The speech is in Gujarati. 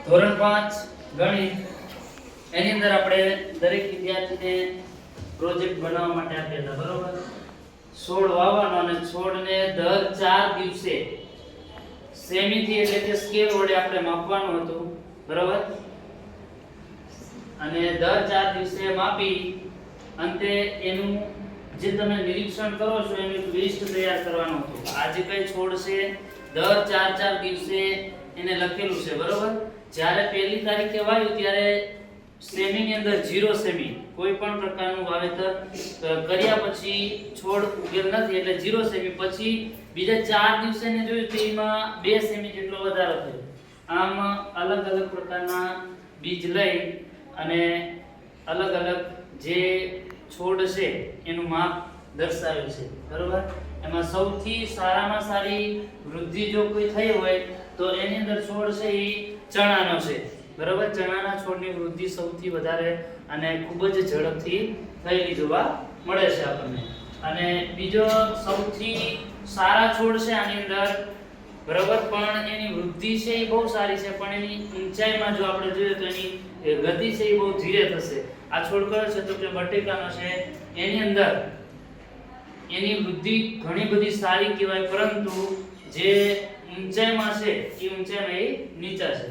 ધોરણ 5 ગણિત એની અંદર આપણે દરેક વિદ્યાર્થીને પ્રોજેક્ટ બનાવવા માટે આપ્યા હતા બરોબર. છોડ વાવવાનો અને છોડને દર 4 દિવસે સેમીથી એટલે કે સ્કેલ વડે આપણે માપવાનું હતું બરોબર. અને દર 4 દિવસે માપી અંતે એનું જે તમે નિરીક્ષણ કરો છો એનું એક લિસ્ટ તૈયાર કરવાનું હતું. આ જે કઈ છોડ છે દર 4 દિવસે એને લખેલું છે બરોબર. જ્યારે પહેલી તારીખે વાવ્યું ત્યારે સેમીની અંદર 0 સેમી કોઈ પણ પ્રકારનું વાવેતર કર્યા પછી છોડ ઉગેલ નથી એટલે 0 સેમી. પછી બીજા 4 દિવસે ને જોયું તો એમાં 2 સેમી જેટલો વધારો થયો. આમ અલગ અલગ પ્રકારના બીજ લઈ અને અલગ અલગ જે છોડ છે એનું માપ દર્શાવેલ છે બરોબર. એમાં સૌથી સારામાં સારી વૃદ્ધિ જો કોઈ થઈ હોય તો એની અંદર છોડ છે એ ચણાનો છે બરોબર. ચણાના છોડની વૃદ્ધિ સૌથી વધારે અને ખૂબ જ ઝડપથી થયેલી જોવા મળે છે આપણને. અને બીજો સૌથી સારા છોડ છે આની અંદર બરોબર, પણ એની વૃદ્ધિ છે એ બહુ સારી છે, પણ એની ઊંચાઈમાં જો આપણે જોઈએ તો એની ગતિ છે એ બહુ ધીરે થશે. આ છોડ કયો છે તો કે બટેકાનો છે. એની અંદર એની વૃદ્ધિ ઘણી બધી સારી કહેવાય, પરંતુ જે ઊંચાઈમાં છે એ ઊંચાઈમાં એ નીચા છે.